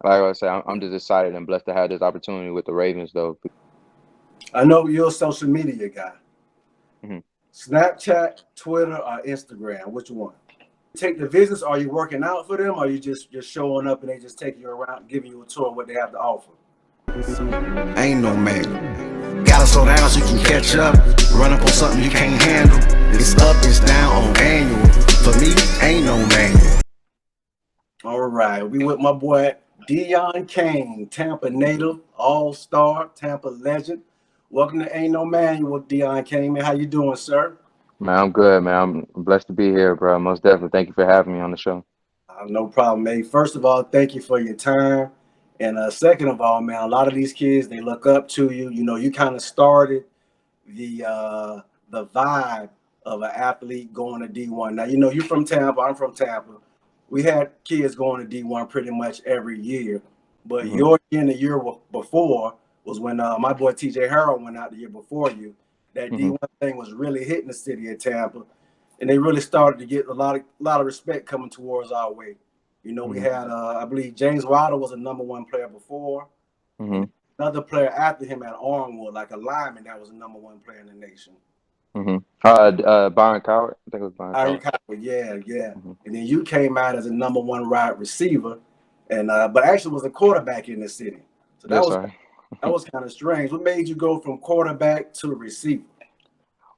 Like I said, I'm just excited and blessed to have this opportunity with the Ravens, though. I know you're a social media guy. Mhm. Snapchat, Twitter, or Instagram? Which one? Take the visits? Are you working out for them? Or are you just showing up and they just take you around, giving you a tour of what they have to offer? Ain't no man. Gotta slow down so you can catch up. Run up on something you can't handle. It's up, it's down on annual. For me, ain't no manual. All right, we with my boy Deon Cain, Tampa native, all-star, Tampa legend. Welcome to Ain't No Manual, Deon Cain. Man, how you doing, sir? Man, I'm good, man. I'm blessed to be here, bro. Most definitely. Thank you for having me on the show. No problem, mate. First of all, thank you for your time. And second of all, man, a lot of these kids they look up to you. You know, you kind of started the vibe of an athlete going to D1. Now, you know, you're from Tampa. I'm from Tampa. We had kids going to D1 pretty much every year, but Hmm. your year and the year before was when my boy TJ Harrell went out the year before you. That Hmm. D1 thing was really hitting the city of Tampa, and they really started to get a lot of respect coming towards our way. You know, we Hmm. had I believe James Wilder was a number one player before, and Hmm. another player after him at Armwood, like a lineman that was a number one player in the nation. Hmm. Byron Coward. I think it was Byron Iron Coward. Coward, yeah, yeah. Hmm. And then you came out as a number one wide receiver, and but actually was a quarterback in the city. So that Yes, was sir. that was kind of strange. What made you go from quarterback to receiver?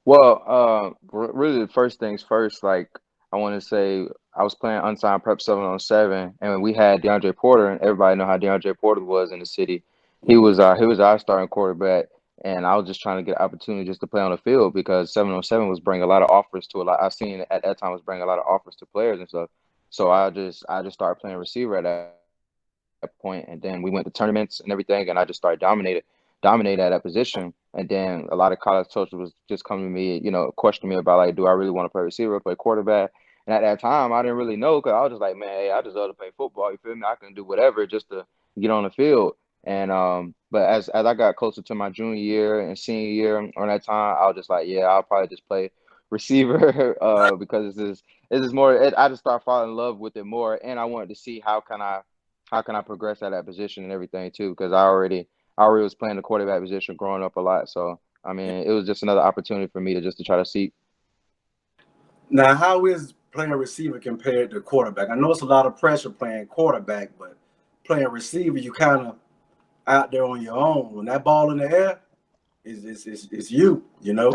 Well, really, the first things first. Like, I want to say, I was playing unsigned prep 7-on-7, and when we had DeAndre Porter, and everybody know how DeAndre Porter was in the city. He was our starting quarterback, and I was just trying to get an opportunity just to play on the field because 7-on-7 was bringing a lot of offers to a lot. I seen at that time was bringing a lot of offers to players and stuff. So I just started playing receiver at that point, and then we went to tournaments and everything, and I just started dominated at that position. And then a lot of college coaches was just coming to me, questioning me about like, do I really want to play receiver, play quarterback? And at that time, I didn't really know because I was just like, man, hey, I just love to play football. You feel me? I can do whatever just to get on the field. And but as I got closer to my junior year and senior year on that time, I was just like, yeah, I'll probably just play receiver because this is more. I just started falling in love with it more, and I wanted to see how can I progress at that position and everything too because I already was playing the quarterback position growing up a lot. So I mean, it was just another opportunity for me to just to try to see. Now, how is playing receiver compared to quarterback? I know it's a lot of pressure playing quarterback, but playing receiver, you kind of out there on your own. When that ball in the air, is you, you know?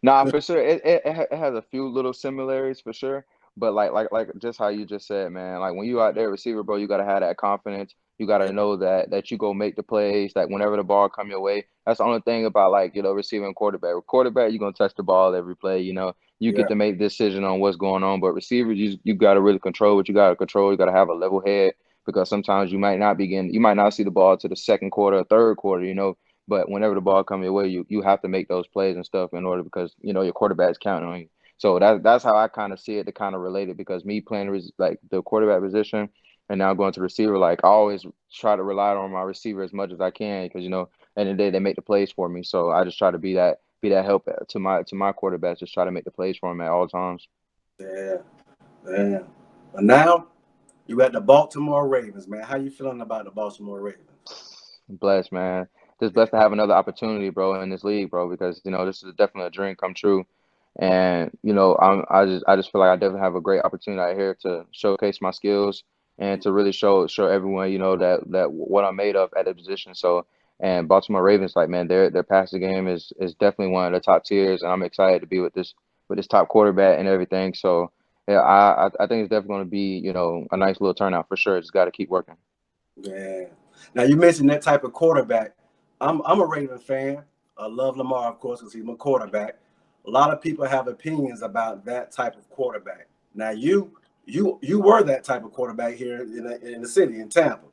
Nah, for sure. It has a few little similarities for sure. But like just how you just said, man. Like when you out there receiver, bro, you gotta have that confidence. You gotta know that you go make the plays. Like whenever the ball come your way, that's the only thing about like receiving quarterback. With quarterback, you're gonna touch the ball every play. You get Yeah, to make the decision on what's going on. But receivers, you gotta really control what you gotta control. You gotta have a level head because sometimes you might not see the ball to the second quarter, third quarter. But whenever the ball come your way, you have to make those plays and stuff in order because your quarterback's counting on you. So that's how I kind of see it to kind of relate it because me playing like the quarterback position and now going to receiver, like I always try to rely on my receiver as much as I can because end of the day they make the plays for me. So I just try to be that help to my quarterbacks, just try to make the plays for him at all times. yeah, yeah. But now you got the Baltimore Ravens, man. How you feeling about the Baltimore Ravens? Blessed, man. Just blessed to have another opportunity, bro, in this league, bro, because this is definitely a dream come true. And I just feel like I definitely have a great opportunity out here to showcase my skills and to really show everyone, that what I'm made of at the position. So, and Baltimore Ravens, like man, their passing game is definitely one of the top tiers, and I'm excited to be with this top quarterback and everything. So, yeah, I think it's definitely going to be a nice little turnout for sure. Just got to keep working. Yeah. Now you mentioned that type of quarterback. I'm a Raven fan. I love Lamar, of course, because he's my quarterback. A lot of people have opinions about that type of quarterback. Now you were that type of quarterback here in the city in Tampa.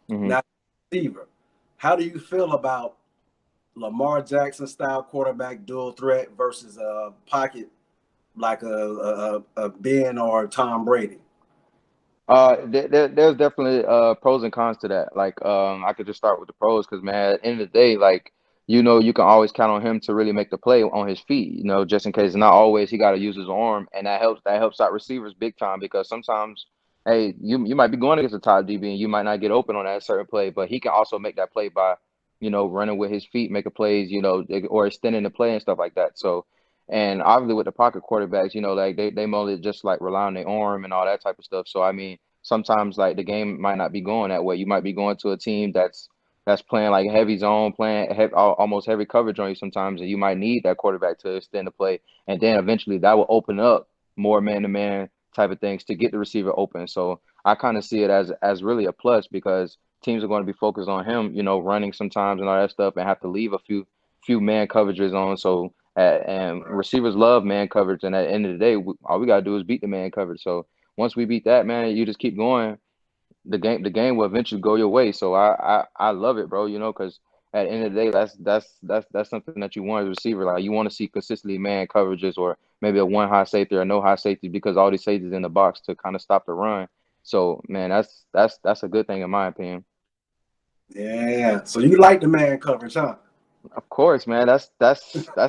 Hmm. Now, receiver, how do you feel about Lamar Jackson style quarterback dual threat versus a pocket like a Ben or Tom Brady? There's definitely pros and cons to that. Like, I could just start with the pros because man, at the end of the day, like, you can always count on him to really make the play on his feet. Just in case. Not always he got to use his arm, and that helps. That helps out receivers big time because sometimes hey, you might be going against a top DB and you might not get open on that certain play, but he can also make that play by, running with his feet, making plays, or extending the play and stuff like that. So, and obviously with the pocket quarterbacks, like they mostly just like rely on their arm and all that type of stuff. So I mean, sometimes like the game might not be going that way. You might be going to a team that's playing like heavy zone, playing almost heavy coverage on you sometimes, and you might need that quarterback to extend the play, and then eventually that will open up more man to man type of things to get the receiver open. So I kind of see it as really a plus because teams are going to be focused on him, running sometimes and all that stuff, and have to leave a few man coverages on. So and receivers love man coverage, and at the end of the day, all we gotta do is beat the man coverage. So once we beat that, man, you just keep going. The game will eventually go your way. So I love it, bro. Because at the end of the day, that's something that you want as a receiver. Like you want to see consistently man coverages or maybe a one high safety or no high safety because all these safeties in the box to kind of stop the run. So man, that's a good thing in my opinion. Yeah. So you like the man coverage, huh? Of course, man. That's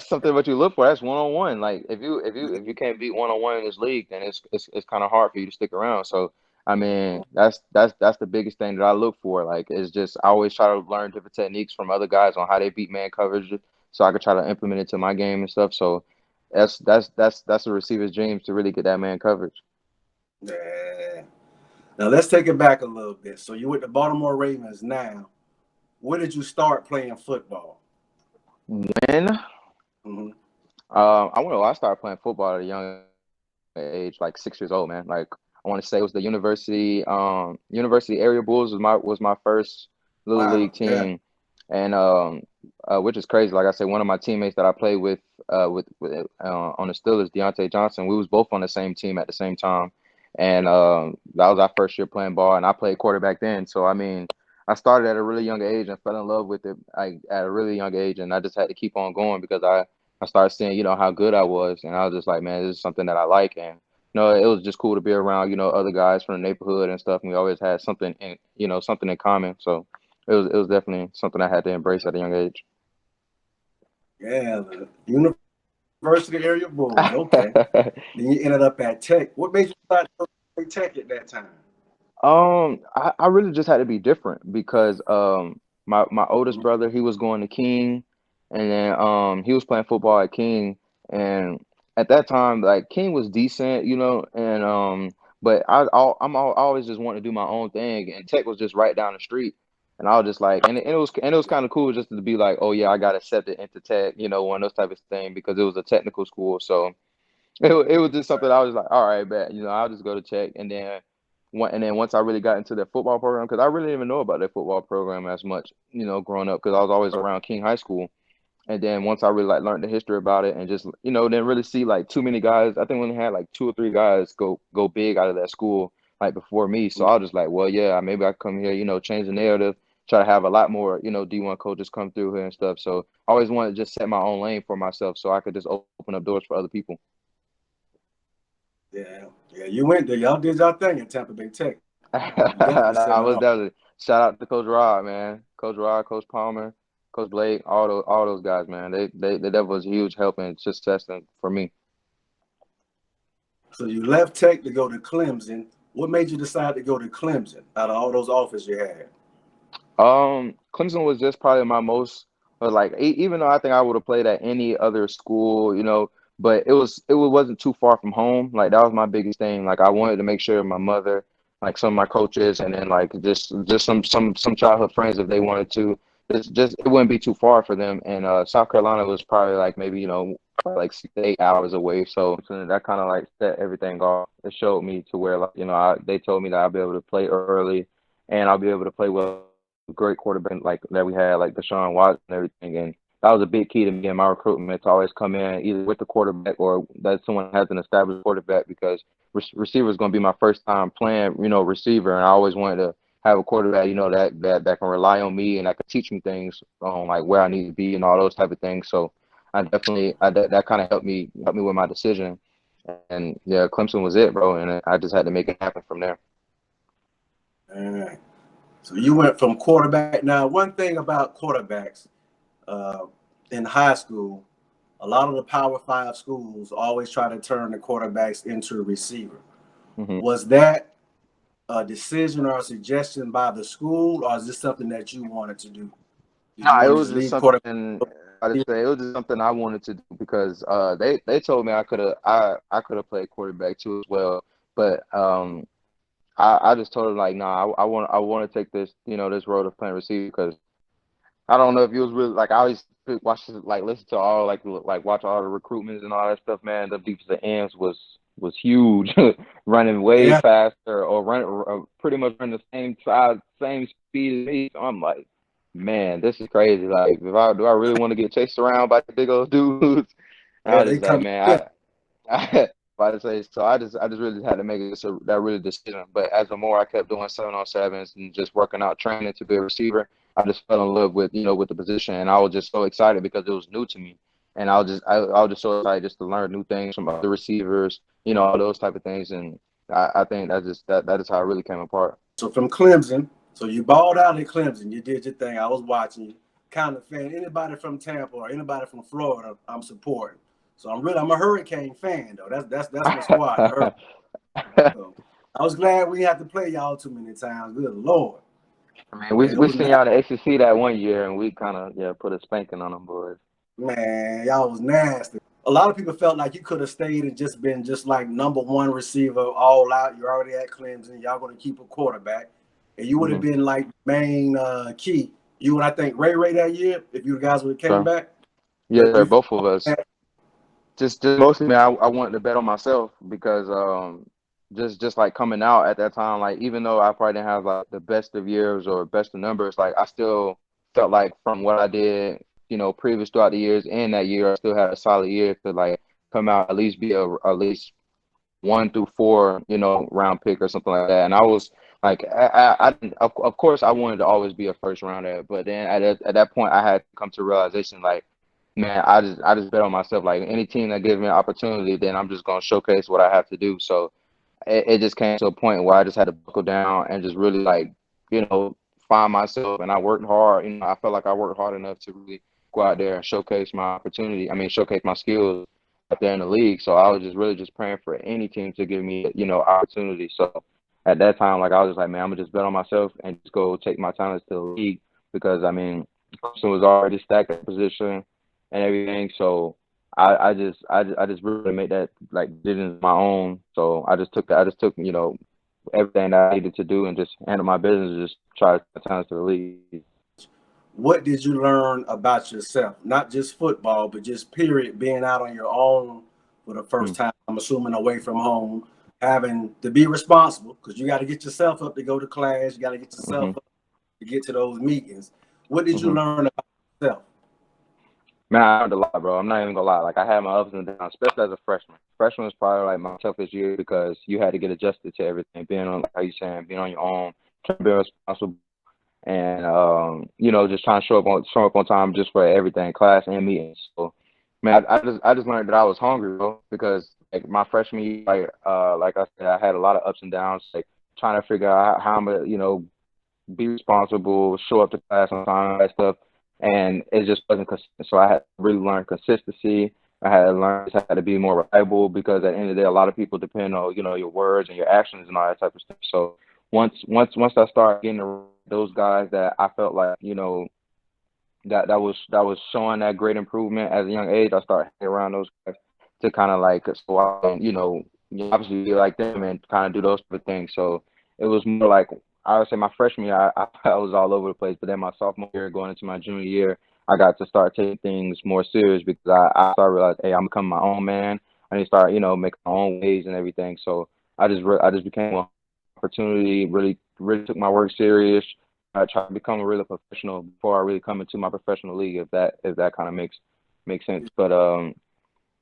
something what you look for. That's one on one. Like if you can't beat one on one in this league, then it's kind of hard for you to stick around. So I mean, that's the biggest thing that I look for. Like it's just I always try to learn different techniques from other guys on how they beat man coverage, so I could try to implement it to my game and stuff. So that's a receiver's dreams to really get that man coverage. Yeah. Now let's take it back a little bit. So you with the Baltimore Ravens now. When did you start playing football? When Mm-hmm. I started playing football at a young age, like 6 years old, man. Like I want to say it was the University Area Bulls was my first little league Wow. team, Yeah. and which is crazy. Like I said, one of my teammates that I played with on the Steelers, Deontay Johnson, we was both on the same team at the same time, and that was our first year playing ball, and I played quarterback then. So I mean, I started at a really young age and fell in love with it at a really young age, and I just had to keep on going because I started seeing, how good I was, and I was just like, man, this is something that I like, and it was just cool to be around, other guys from the neighborhood and stuff, and we always had something in common. So it was definitely something I had to embrace at a young age. Yeah. The University Area Bulls. Okay. Then you ended up at Tech. What made you decide to play Tech at that time? I really just had to be different because my oldest Mm-hmm. brother, he was going to King, and then he was playing football at King, and at that time like King was decent, and but I always just wanted to do my own thing, and Tech was just right down the street, and I was just like, and it was kind of cool just to be like, oh yeah, I got accepted into Tech, one of those type of things because it was a technical school, so. It was just something I was like, all right, bet, I'll just go to Tech, and then once I really got into their football program, because I really didn't even know about their football program as much, growing up, because I was always around King High School, and then once I really like learned the history about it, and just didn't really see like too many guys. I think we only had like two or three guys go big out of that school like before me, so I was just like, well, yeah, maybe I come here, change the narrative, try to have a lot more, D1 coaches come through here and stuff. So I always wanted to just set my own lane for myself, so I could just open up doors for other people. Yeah. Yeah. You went there. Y'all did y'all thing at Tampa Bay Tech. You definitely Nah, set I it was off. definitely shout out to Coach Rod, man. Coach Rod, Coach Palmer, Coach Blake, all those guys, man. They that was a huge help and success for me. So you left Tech to go to Clemson. What made you decide to go to Clemson out of all those offers you had? Clemson was just probably my most, like even though I think I would have played at any other school, but it wasn't too far from home. Like that was my biggest thing. Like I wanted to make sure my mother, like some of my coaches, and then like just some childhood friends if they wanted to, just it wouldn't be too far for them. And South Carolina was probably like maybe probably like 6 to 8 hours away. So that kind of like set everything off. It showed me to where like they told me that I'll be able to play early, and I'll be able to play with great quarterback like that we had, like Deshaun Watson and everything. And that was a big key to me in my recruitment to always come in either with the quarterback or that someone has an established quarterback because receiver is going to be my first time playing, receiver. And I always wanted to have a quarterback, that can rely on me and that can teach me things on like where I need to be and all those type of things. So that kind of helped me with my decision. And yeah, Clemson was it, bro. And I just had to make it happen from there. All right. So you went from quarterback. Now, one thing about quarterbacks uh, in high school, a lot of the Power Five schools always try to turn the quarterbacks into a receiver. Hmm. Was that a decision or a suggestion by the school, or is this something that you wanted to do? Did No, you it want to was just just leave quarterback? something I just say it was just something I wanted to do because they told me I could have played quarterback too as well, but I just told them like nah I want to take this this road of playing receiver because I don't know if you was really like I always watch like listen to all like watch all the recruitments and all that stuff, man. The defensive ends was huge, running way Yeah, faster or pretty much running the same size, same speed as me. So I'm like, man, this is crazy. Like, if I do I really want to get chased around by the big old dudes? I yeah, was they just like, come. man, I about to say so. I just really had to make that really decision. But as the more I kept doing 7-on-7s and just working out, training to be a receiver, I just fell in love with with the position, and I was just so excited because it was new to me, and I was just so excited just to learn new things from other receivers, all those type of things, and I think that is how it really came apart. So from Clemson, so you balled out at Clemson. You did your thing. I was watching you. Kind of fan. Anybody from Tampa or anybody from Florida, I'm supporting. So I'm a Hurricane fan though. That's my squad. So I was glad we had to play y'all too many times. Good Lord. I mean, Yeah, it we was seen y'all in the ACC that one year, and we kind of put a spanking on them boys. man, y'all was nasty. A lot of people felt like you could have stayed and just been just like number one receiver all out. You're already at Clemson. Y'all going to keep a quarterback. And you would have Mm-hmm. been like main key. You and I think Ray that year, if you guys would have came So back. yeah, But sir, you both of us. Just mostly, man, I wanted to bet on myself because just like coming out at that time, like even though I probably didn't have like the best of years or best of numbers, like I still felt like from what I did, previous throughout the years and that year, I still had a solid year to like come out at least be at least 1 through 4, round pick or something like that. And I was like, I didn't, of course, I wanted to always be a first rounder, but then at that point, I had to come to realization like, man, I just bet on myself. Like any team that gives me an opportunity, then I'm just gonna showcase what I have to do. So it just came to a point where I just had to buckle down and just really like, find myself. And I worked hard. I felt like I worked hard enough to really go out there and showcase my opportunity. I mean, showcase my skills out there in the league. So I was just really just praying for any team to give me, opportunity. So at that time, like I was just like, man, I'm gonna just bet on myself and just go take my talents to the league because I mean, Clemson was already stacked at position and everything. So I just really made that like decisions my own. So I just took everything that I needed to do and just handle my business, and just try to talents to the league. what did you learn about yourself? Not just football, but just period, being out on your own for the first Mm, time, I'm assuming away from home, having to be responsible because you got to get yourself up to go to class, you got to get yourself mhm, up to get to those meetings. What did you mhm. learn about yourself? Man, I learned a lot, bro. I'm not even gonna lie. Like I had my ups and downs, especially as a freshman. Freshman was probably like my toughest year because you had to get adjusted to everything, being on, like how you saying, being on your own, trying to be responsible, and just trying to show up on time just for everything, class and meetings. So, man, I just learned that I was hungry, bro, because like my freshman year, like I said, I had a lot of ups and downs, like trying to figure out how I'm gonna, be responsible, show up to class on time, that stuff, and it just wasn't consistent. So I had to really learn consistency. I had to learn I had to be more reliable because at the end of the day, a lot of people depend on your words and your actions and all that type of stuff. So once I started getting around those guys that I felt like that was showing that great improvement at a young age, I started hanging around those guys to kind of like so I can, obviously be like them and kind of do those type of things. So it was more like I would say my freshman year, I was all over the place, but then my sophomore year, going into my junior year, I got to start taking things more serious because I started realizing, hey, I'm becoming my own man. I need to start, making my own ways and everything. So I just became an opportunity, really took my work serious. I tried to become a real professional before I really come into my professional league, if that kind of makes sense. But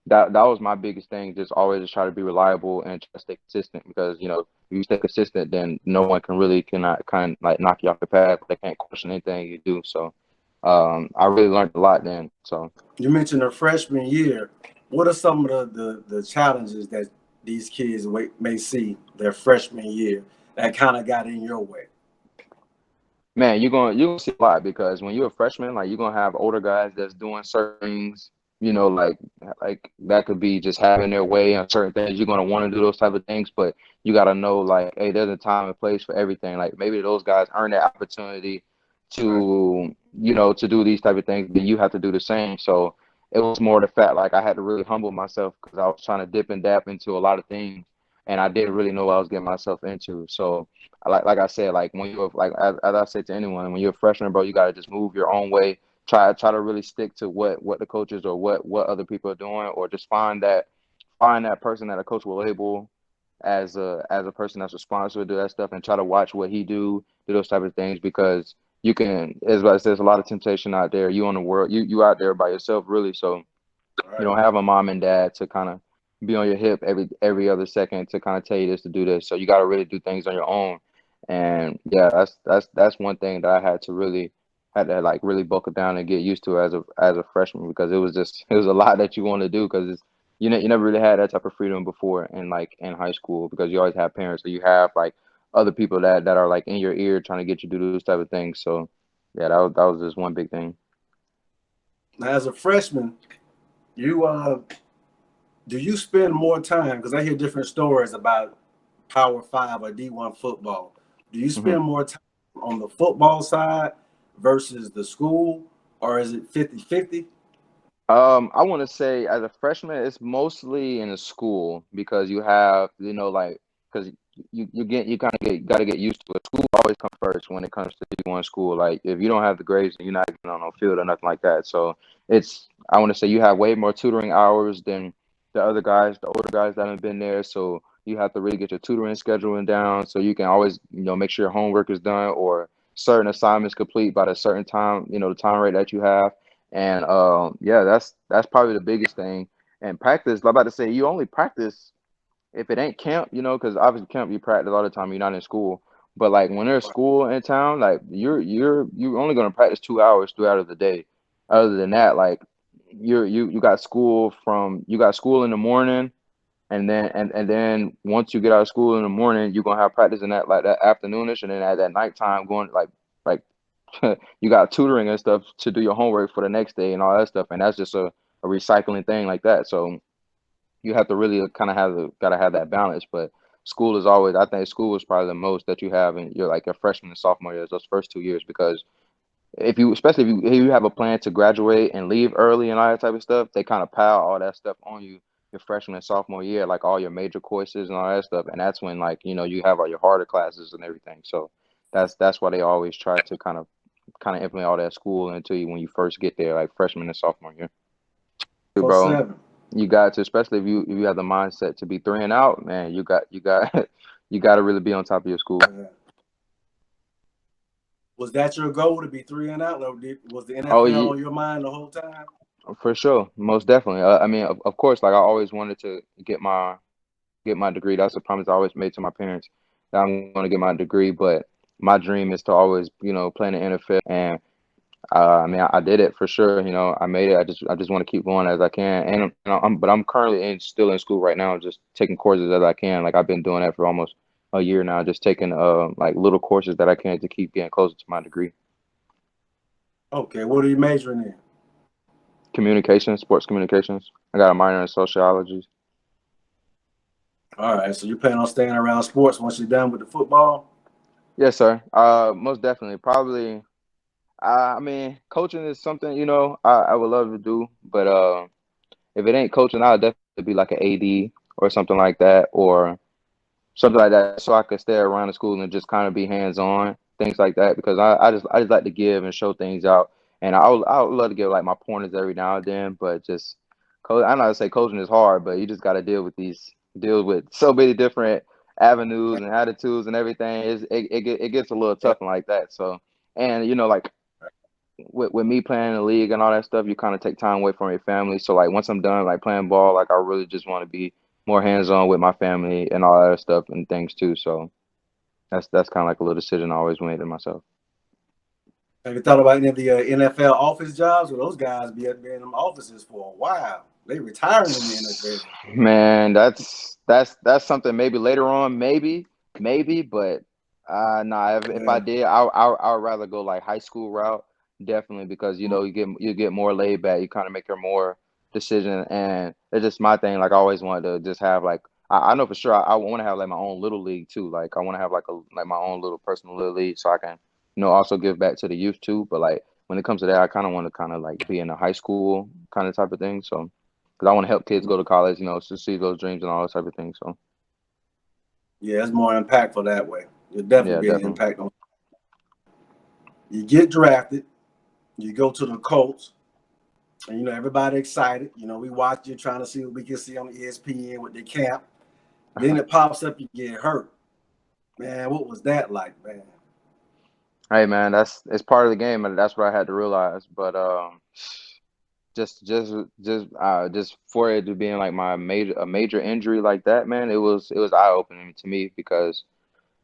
that was my biggest thing. Just always just try to be reliable and try to stay consistent because if you stay consistent, then no one cannot kind of like knock you off the path. They can't question anything you do. So I really learned a lot then. So You mentioned the freshman year. What are some of the challenges that these kids may see their freshman year that kind of got in your way? man, you're gonna see a lot because when you're a freshman, like you're gonna have older guys that's doing certain things, like that could be just having their way on certain things. You're gonna want to do those type of things, but you gotta know like, hey, there's a time and place for everything. Like maybe those guys earn that opportunity Right. to to do these type of things, then you have to do the same. So it was more the fact like I had to really humble myself because I was trying to dip and dab into a lot of things, and I didn't really know what I was getting myself into. So like I said, like when you're like as I said to anyone, when you're a freshman, bro, you gotta just move your own way. Try to really stick to what the coaches or what other people are doing, or just find that person that a coach will label as a person that's responsible to do that stuff, and try to watch what he do those type of things, because you can, as I said, there's a lot of temptation out there. You on the world, you out there by yourself really, so you Right. don't have a mom and dad to kind of be on your hip every other second to kind of tell you this to do this. So you got to really do things on your own. And yeah, that's one thing that I had to like really buckle down and get used to as a freshman, because it was a lot that you want to do, because you never really had that type of freedom before in high school, because you always have parents, or you have like other people that are like in your ear trying to get you to do those type of things. So yeah, that was just one big thing. Now, as a freshman, you do you spend more time? Because I hear different stories about Power Five or D1 football. Do you Mhm. spend more time on the football side versus the school, or is it 50-50? I want to say as a freshman, it's mostly in a school, because you have, like, because you kind of got to get used to it. School always comes first when it comes to D1 school. Like, if you don't have the grades, then you're not getting on no field or nothing like that. So I want to say you have way more tutoring hours than the older guys that have been there. So you have to really get your tutoring scheduling down, so you can always, make sure your homework is done, or certain assignments complete by the certain time, the time rate that you have. And yeah, that's probably the biggest thing. And practice, I'm about to say, you only practice if it ain't camp, because obviously camp you practice all the time. You're not in school, but like when there's school in town, like you're only gonna practice 2 hours throughout of the day. Other than that, like you got school in the morning, and then once you get out of school in the morning, you're gonna have practice in that afternoonish, and then at that nighttime going like you got tutoring and stuff to do your homework for the next day and all that stuff, and that's just a recycling thing like that. So you have to really kind of gotta have that balance. But school is always, I think school is probably the most that you have in your freshman and sophomore years, those first 2 years, because especially if you have a plan to graduate and leave early and all that type of stuff, they kind of pile all that stuff on you your freshman and sophomore year, like all your major courses and all that stuff, and that's when, like, you have all your harder classes and everything. So that's why they always try to kind of implement all that school into you when you first get there, like freshman and sophomore year. For Bro, seven. you got to, especially if you have the mindset to be three and out, man. You got you got to really be on top of your school. Was that your goal to be three and out, or was the Oh, NFL yeah, on your mind the whole time? for sure, most definitely. I mean, of course, like I always wanted to get my degree. That's a promise I always made to my parents, that I'm going to get my degree. But my dream is to always, play in the NFL. And I mean, I did it for sure. I made it. I just want to keep going as I can. But I'm currently still in school right now, just taking courses as I can. Like I've been doing that for almost a year now, just taking like little courses that I can to keep getting closer to my degree. Okay, what are you majoring in? Communications, sports communications. I got a minor in sociology. All right, so you plan on staying around sports once you're done with the football? Yes, sir. Most definitely. Probably. I mean, coaching is something I would love to do, but if it ain't coaching, I'll definitely be like an AD or something like that, or something like that, so I could stay around the school and just kind of be hands on, things like that, because I just like to give and show things out, and I would love to give like my pointers every now and then, but just I know I say coaching is hard, but you just got to deal with so many different avenues and attitudes and everything. It gets a little Yeah. tough and like that. So, and like with me playing in the league and all that stuff, you kind of take time away from your family. So like once I'm done like playing ball, like I really just want to be more hands on with my family and all that stuff and things too. So that's kind of like a little decision I always made to myself. Have you thought about any of the NFL office jobs? Well, those guys be in them offices for a while. They retiring in the NFL. Man, that's something maybe later on, maybe, but nah. If I Yeah. did, I would rather go like high school route, definitely, because you get more laid back. You kind of make your more decision, and it's just my thing. Like I always wanted to just have like I know for sure I want to have like my own little league too. Like I want to have like my own little personal little league so I can also give back to the youth too. But like when it comes to that, I kind of want to kind of like be in a high school kind of type of thing. So because I want to help kids go to college, to see those dreams and all those type of things. So Yeah, it's more impactful that way. You'll definitely yeah, be an definitely. impact on. You get drafted, you go to the Colts, and everybody excited. We watch you trying to see what we can see on ESPN with the camp. Then it pops up, you get hurt. Man, what was that like, man? Hey man, it's part of the game, and that's what I had to realize. But just for it to being like a major injury like that, man, it was eye opening to me because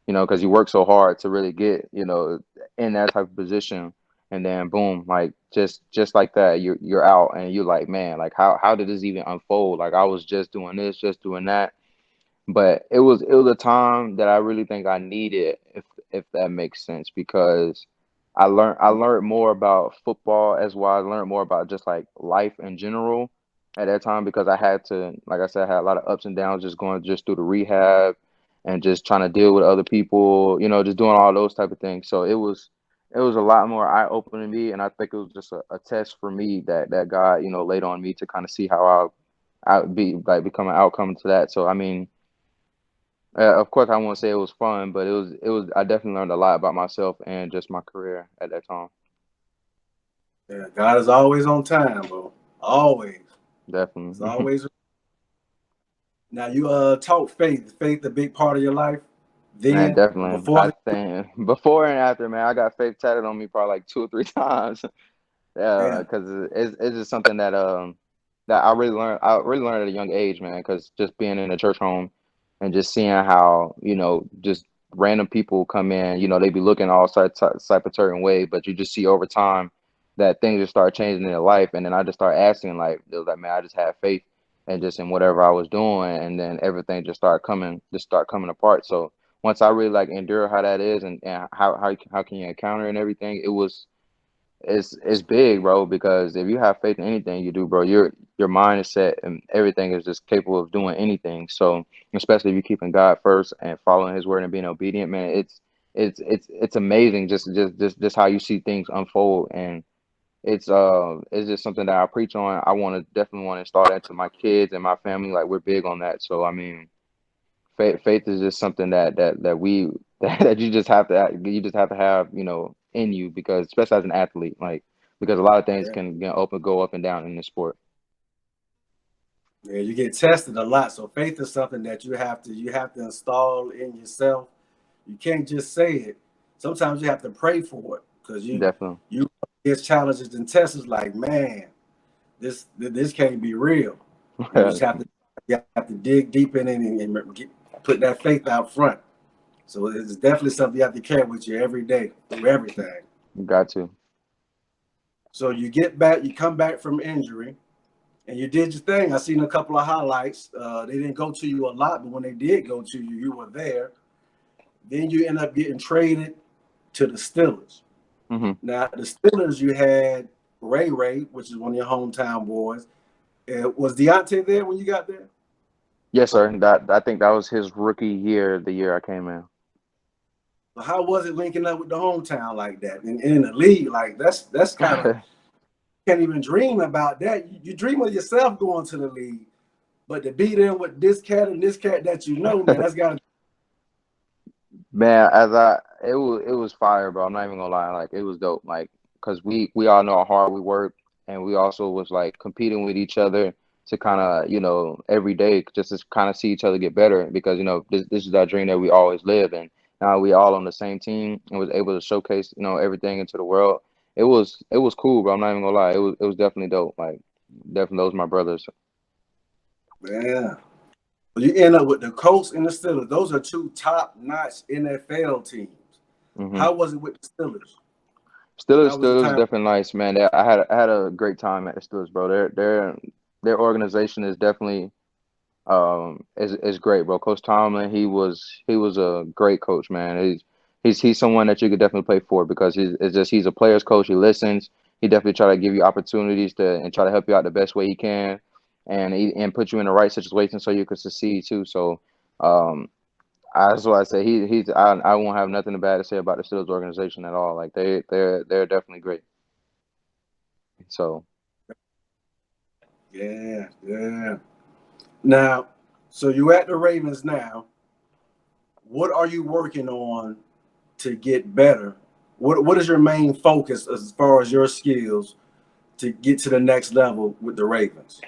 because you work so hard to really get in that type of position, and then boom, like just like that, you're out, and you're like, man, like how did this even unfold? Like I was just doing this, just doing that. But it was a time that I really think I needed, if that makes sense, because I learned more about football as well. I learned more about just like life in general at that time because I had to, like I said, I had a lot of ups and downs just going just through the rehab and just trying to deal with other people, just doing all those type of things. So it was a lot more eye opening to me, and I think it was just a test for me that God, laid on me to kind of see how I be like become an outcome to that. So I mean. Of course, I won't say it was fun, but it was. I definitely learned a lot about myself and just my career at that time. Yeah, God is always on time, bro. Always. It's Definitely, always. Now you taught faith a big part of your life. man. Then Definitely, before. I think before and after, man, I got faith tatted on me probably like 2 or 3 times. Yeah. Because it's just something that I really learned. I really learned at a young age, man. Because just being in a church home and just seeing how just random people come in, they be looking all type of certain way, but you just see over time that things just start changing in their life, and then I just start asking, like, it was like, man, I just had faith and just in whatever I was doing, and then everything just start coming apart. So once I really like endure how that is, and how can you encounter it and everything, it's big, bro, because if you have faith in anything you do, bro, your mind is set and everything is just capable of doing anything. So especially if you're keeping God first and following his word and being obedient, man, it's amazing just how you see things unfold. And it's just something that I preach on. I definitely want to install that to my kids and my family. Like we're big on that. So I mean, faith is just something that we that you just have to have in you, because especially as an athlete, like, because a lot of things Yeah. can go up and down in the sport. Yeah, you get tested a lot. So faith is something that you have to install in yourself. You can't just say it. Sometimes you have to pray for it because you Definitely. you get challenges and tests like, man, this can't be real. And you have to dig deep in it and put that faith out front. So it's definitely something you have to carry with you every day through everything. You got to. So you come back from injury, and you did your thing. I seen a couple of highlights. They didn't go to you a lot, but when they did go to you, you were there. Then you end up getting traded to the Steelers. Hmm. Now, the Steelers, you had Ray, which is one of your hometown boys. Was Deontay there when you got there? Yes, sir. That I think that was his rookie year, the year I came in. So how was it linking up with the hometown like that? And in the league, like that's kind of can't even dream about that. You dream of yourself going to the league, but to be there with this cat that man, that's got to. Man, it was fire, bro. I'm not even gonna lie, like it was dope. Like, cause we all know how hard we work, and we also was like competing with each other to kind of every day just to kind of see each other get better, because this is our dream that we always live, and now we all on the same team and was able to showcase everything into the world. It was cool, bro. I'm not even gonna lie. It was definitely dope. Like, definitely those my brothers. Yeah. But you end up with the Colts and the Steelers. Those are two top-notch NFL teams. Hmm. How was it with the Steelers? Steelers, How was the Steelers time? definitely nice, man. I had a great time at the Steelers, bro. Their organization is definitely is great, bro. Coach Tomlin, he was a great coach, man. He's someone that you could definitely play for, because he's a player's coach. He listens. he definitely try to give you opportunities to and try to help you out the best way he can, and put you in the right situation so you can succeed too. So, that's why I say I won't have nothing bad to say about the Steelers organization at all. Like they're definitely great. So Yeah, yeah. Now, so you at the Ravens now. What are you working on to get better? What is your main focus as far as your skills to get to the next level with the Ravens?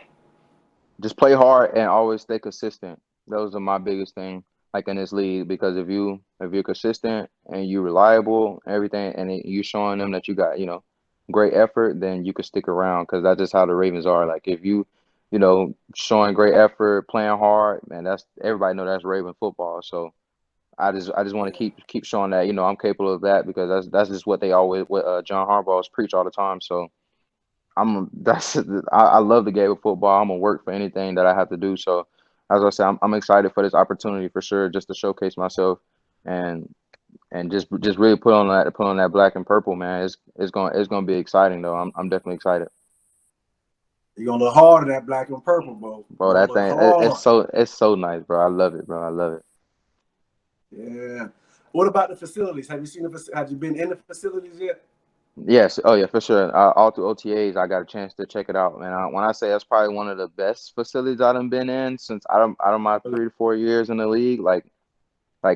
just play hard and always stay consistent. Those are my biggest thing, like in this league, because if you're consistent and you're reliable, everything, and you showing them that you got great effort, then you can stick around because that's just how the Ravens are. Like if showing great effort, playing hard, man, that's everybody know that's Raven football. So I just want to keep showing that I'm capable of that because that's just what they always what John Harbaugh's preach all the time. So I love the game of football. I'm gonna work for anything that I have to do. So as I said, I'm excited for this opportunity for sure, just to showcase myself and just really put on that black and purple, man. It's gonna be exciting though. I'm definitely excited, You're gonna look hard in that black and purple, bro. bro. You're gonna That look thing hard. it's so nice, bro. I love it, bro. I love it. Yeah. What about the facilities? Have you seen have you been in the facilities yet? Yes, oh yeah, for sure. All through OTAs, I got a chance to check it out, man. When I say that's probably one of the best facilities I've been in since out of my 3 to 4 years in the league, like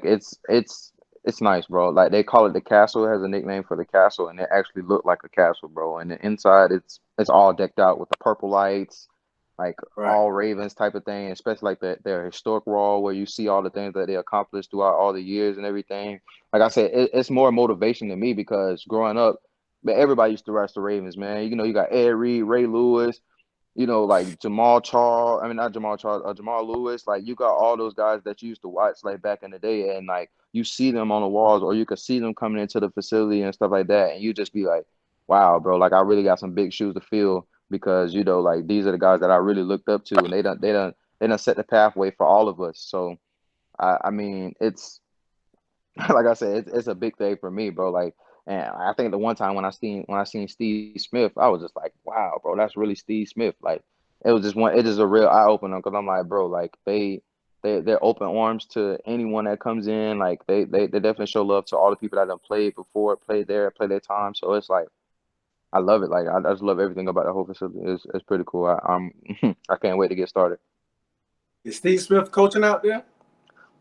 it's nice, bro. Like they call it the castle. It has a nickname for the castle, and it actually looked like a castle, bro. And the inside, it's all decked out with the purple lights, like Right. all Ravens type of thing. Especially like their historic wall where you see all the things that they accomplished throughout all the years and everything. Like I said, it's more motivation to me because growing up, but everybody used to rush the Ravens, man. You got Ed Reed, Ray Lewis, like Jamal Charles. I mean, not Jamal Charles, Jamal Lewis. Like you got all those guys that you used to watch like back in the day, and like you see them on the walls, or you could see them coming into the facility and stuff like that, and you just be like, "Wow, bro! Like I really got some big shoes to fill because like these are the guys that I really looked up to, and they done set the pathway for all of us." So I mean, it's like I said, it's a big thing for me, bro. Like, and I think the one time when I seen Steve Smith, I was just like, wow, bro, that's really Steve Smith. Like, it is a real eye opener because I'm like, bro, like they're open arms to anyone that comes in. Like they definitely show love to all the people that have played before, played there, played their time. So it's like I love it. Like I just love everything about the whole facility. It's pretty cool. I'm I can't wait to get started. Is Steve Smith coaching out there?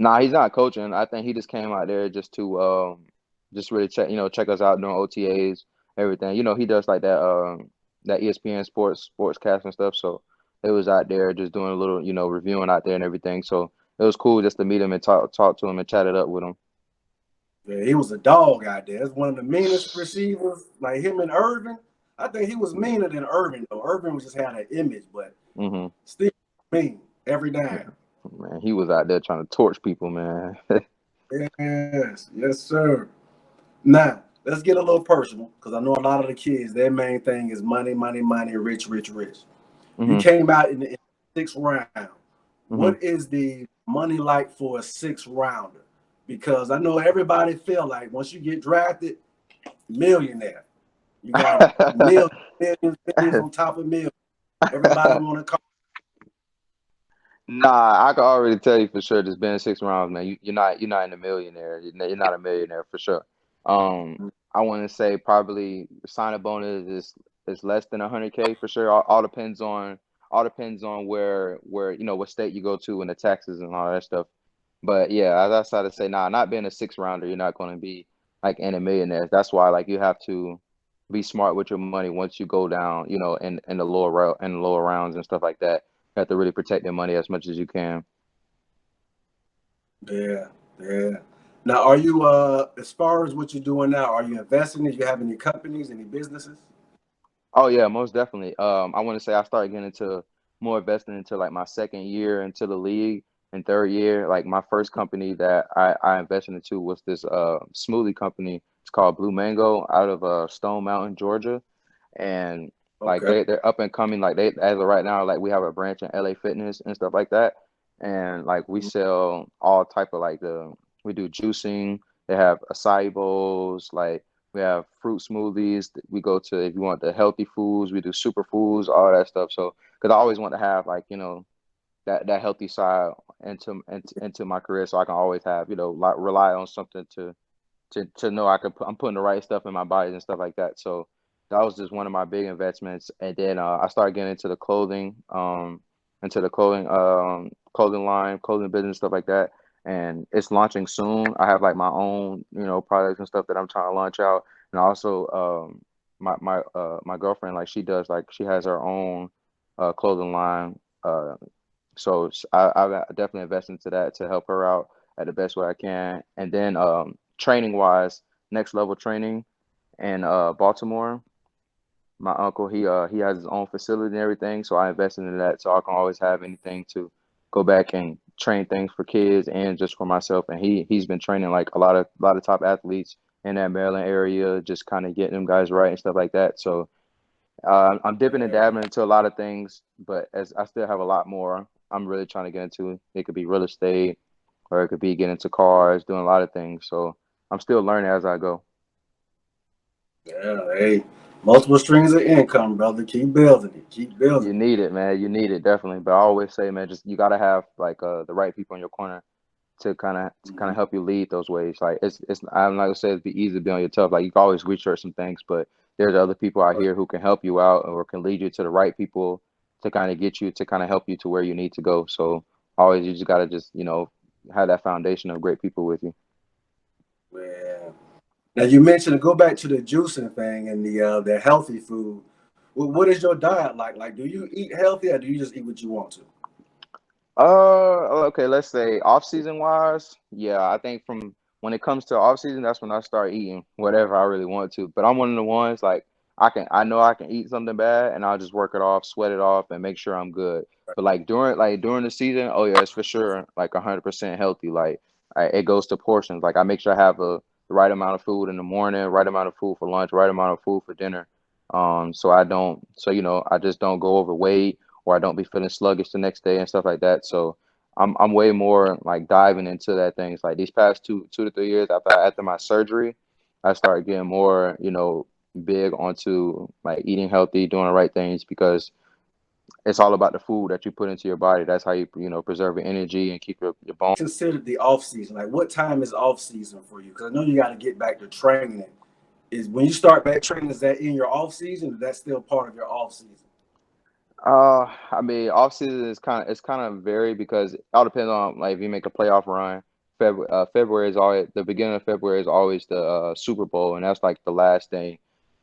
Nah, he's not coaching. I think he just came out there just to just really check us out during OTAs, everything. He does like that ESPN sportscast and stuff. So it was out there just doing a little, reviewing out there and everything. So it was cool just to meet him and talk to him and chat it up with him. Yeah, he was a dog out there. That's one of the meanest receivers, like him and Irvin. I think he was meaner than Irvin, though. Irvin was just had an image, but Hmm. still mean every time. Man, he was out there trying to torch people, man. Yes, yes, sir. Now, let's get a little personal because I know a lot of the kids, their main thing is money, money, money, rich, rich, rich. You Hmm. came out in the sixth round. Hmm. What is the money like for a sixth rounder? Because I know everybody feel like once you get drafted, millionaire. You got millions, millions, millions on top of millions. Everybody want to call. Nah, I can already tell you for sure. Just been 6 rounds, man. You're not in a millionaire. You're not a millionaire for sure. I want to say probably sign-up bonus is less than 100K for sure. All depends on where what state you go to and the taxes and all that stuff. But yeah, as I started to say, nah, not being a 6 rounder, you're not going to be like in a millionaire. That's why like you have to be smart with your money once you go down, in the lower rounds and stuff like that. You have to really protect your money as much as you can. Yeah, yeah. Now, are you as far as what you're doing now? Are you investing? Do you have any companies, any businesses? Oh yeah, most definitely. I want to say I started getting into more investing into like my second year into the league and third year. Like my first company that I invested into was this smoothie company. It's called Blue Mango out of Stone Mountain, Georgia, and like Okay. they're up and coming. Like they as of right now, like we have a branch in LA Fitness and stuff like that, and like we sell all type of like we do juicing. They have acai bowls, like We have fruit smoothies. We go to, if you want the healthy foods, we do superfoods, all that stuff. So, because I always want to have like, that healthy side into my career, so I can always have, like, rely on something to know I'm putting the right stuff in my body and stuff like that. So that was just one of my big investments. And then I started getting into the clothing line, clothing business, stuff like that. And it's launching soon. I have like my own, products and stuff that I'm trying to launch out. And also, my girlfriend, like, she has her own clothing line. I definitely invest into that to help her out at the best way I can. And then training wise, next level training in Baltimore. My uncle, he has his own facility and everything, so I invested in that so I can always have anything to go back and train things for kids and just for myself. And he's been training like a lot of top athletes in that Maryland area, just kind of getting them guys right and stuff like that. So I'm dipping and dabbling into a lot of things, but as I still have a lot more I'm really trying to get into. It could be real estate, or it could be getting into cars, doing a lot of things. So I'm still learning as I go. Yeah, hey, multiple streams of income, brother. Keep building it. Keep You building it. need it, man. You need it definitely. But I always say, man, just you gotta have like the right people in your corner to kind of Mhm. help you lead those ways. Like it's I'm not gonna say it'd be easy to be on your tough. Like you can always research some things, but there's other people out Right. here who can help you out or can lead you to the right people to kind of get you to kind of help you to where you need to go. So always you just gotta just have that foundation of great people with you. Yeah. Now you mentioned to go back to the juicing thing and the healthy food. What is your diet like? Like, do you eat healthy or do you just eat what you want to? Okay, let's say off season wise, yeah, I think from when it comes to off season, that's when I start eating whatever I really want to. But I'm one of the ones like I know I can eat something bad and I'll just work it off, sweat it off, and make sure I'm good. But like during the season, oh yeah, it's for sure like 100% healthy. Like it goes to portions. Like I make sure I have the right amount of food in the morning, right amount of food for lunch, right amount of food for dinner. I just don't go overweight or I don't be feeling sluggish the next day and stuff like that. So I'm way more like diving into that things like these past 2 to 3 years after my surgery, I started getting more, big onto like eating healthy, doing the right things because it's all about the food that you put into your body. That's how preserve your energy and keep your bones. Considered the off season? Like, what time is off season for you? Because I know you got to get back to training. Is when you start back training, is that in your off season? Or is that still part of your off season? I mean, off season is kind of varied because it all depends on like if you make a playoff run. February is always the beginning of February is always the Super Bowl, and that's like the last thing.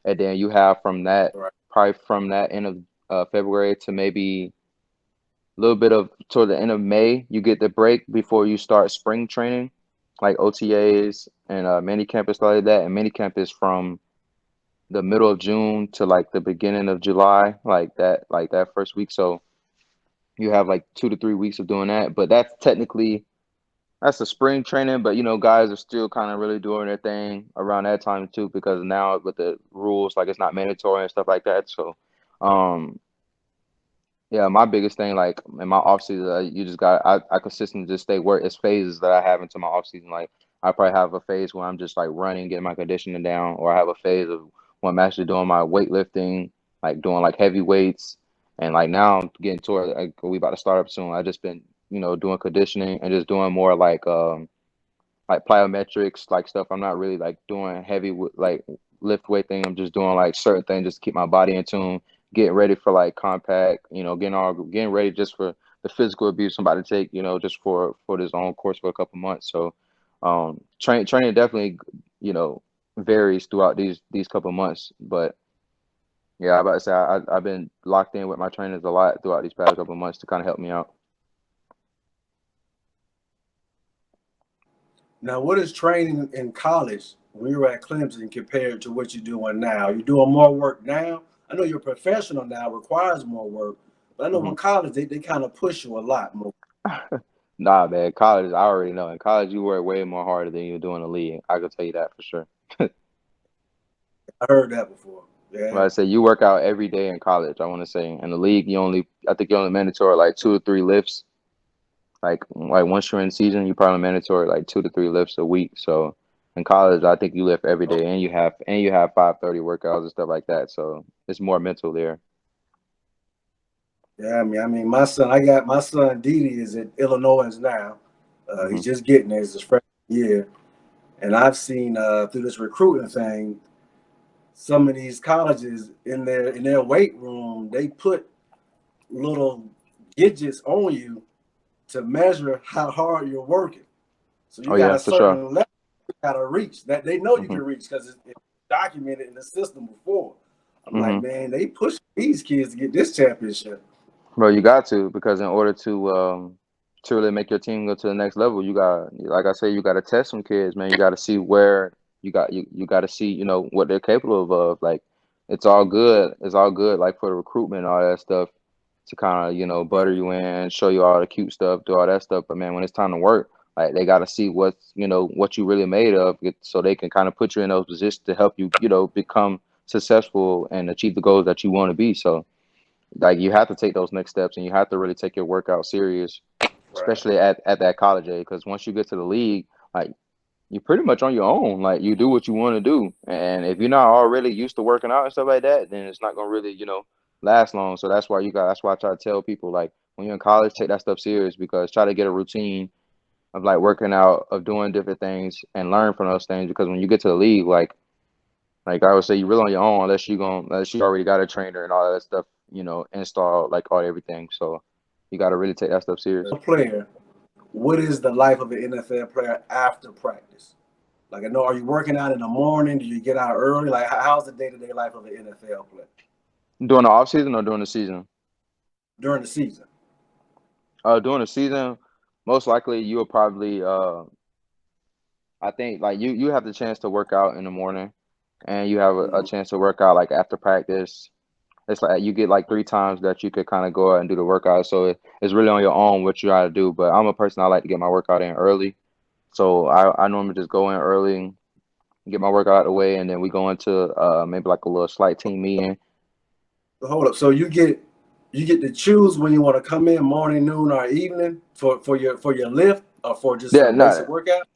And then you have from that Right. probably from that end of February to maybe a little bit of toward the end of May, you get the break before you start spring training, like OTAs and mini camp and stuff like that. And mini camp is from the middle of June to like the beginning of July, like that first week. So you have like 2 to 3 weeks of doing that, but that's a spring training. But guys are still kind of really doing their thing around that time too, because now with the rules, like it's not mandatory and stuff like that. So, um, yeah, my biggest thing, like in my off season, you just got I consistently just stay work. It's phases that I have into my off season. Like I probably have a phase where I'm just like running, getting my conditioning down, or I have a phase of when I'm actually doing my weightlifting, like doing like heavy weights, and like now I'm getting toward like we about to start up soon. I just been doing conditioning and just doing more like plyometrics, like stuff. I'm not really like doing heavy like lift weight thing. I'm just doing like certain things just to keep my body in tune, getting ready for like compact, getting ready just for the physical abuse I'm about to take, just for this own course for a couple months. So training definitely, you know, varies throughout these couple months. But yeah, I about to say I've been locked in with my trainers a lot throughout these past couple months to kind of help me out. Now, what is training in college when you were at Clemson compared to what you're doing now? You're doing more work now. I know you're professional now, requires more work, but I know Mhm. in college they kind of push you a lot more. Nah, man, college, I already know. In college, you work way more harder than you do in the league. I can tell you that for sure. I heard that before. But Yeah. I say you work out every day in college, I want to say. In the league, I think you only mandatory like 2 or 3 lifts. Like once you're in season, you probably mandatory like 2 to 3 lifts a week. So, In college, I think you lift every day, and you have 5:30 workouts and stuff like that. So it's more mental there. Yeah, I mean, my son Didi is at Illinois now. He's Hmm. just getting there. It's his freshman year, and I've seen through this recruiting thing, some of these colleges in their weight room, they put little gadgets on you to measure how hard you're working. So you Oh got yeah, a for sure. certain level you got to reach that they know you Hmm. can reach because it's documented in the system before. I'm like, Hmm. man, they push these kids to get this championship. Bro, you got to, because in order to really make your team go to the next level, you got, like I say, you got to test some kids, man. You got to see where you got to see, what they're capable of. Like, it's all good. It's all good, like for the recruitment and all that stuff, to kind of Right. butter you in, show you all the cute stuff, do all that stuff. But man, when it's time to work, like they got to see what you really made of, so they can kind of put you in those positions to help you, become successful and achieve the goals that you want to be. So like you have to take those next steps, and you have to really take your workout serious, Right. especially at that college age. Because once you get to the league, like you're pretty much on your own. Like you do what you want to do, and if you're not already used to working out and stuff like that, then it's not gonna really last long. So that's why I try to tell people, like, when you're in college, take that stuff serious, because try to get a routine of like working out, of doing different things, and learn from those things. Because when you get to the league, like I would say, you're really on your own, unless you already got a trainer and all that stuff, installed, like all everything. So you got to really take that stuff serious. A player, what is the life of an NFL player after practice? Like, I know, are you working out in the morning? Do you get out early? Like, how's the day-to-day life of an NFL player During the off season or during the season? during the season? During the season, most likely you will probably, I think, like you have the chance to work out in the morning, and you have a Mhm. chance to work out like after practice. It's like you get like 3 times that you could kind of go out and do the workout. So it's really on your own what you got to do. But I'm a person, I like to get my workout in early. So I normally just go in early, get my workout out of the way, and then we go into maybe like a little slight team meeting. Hold up. So you get to choose when you want to come in, morning, noon, or evening for your lift or for just Yeah, some basic no, workout.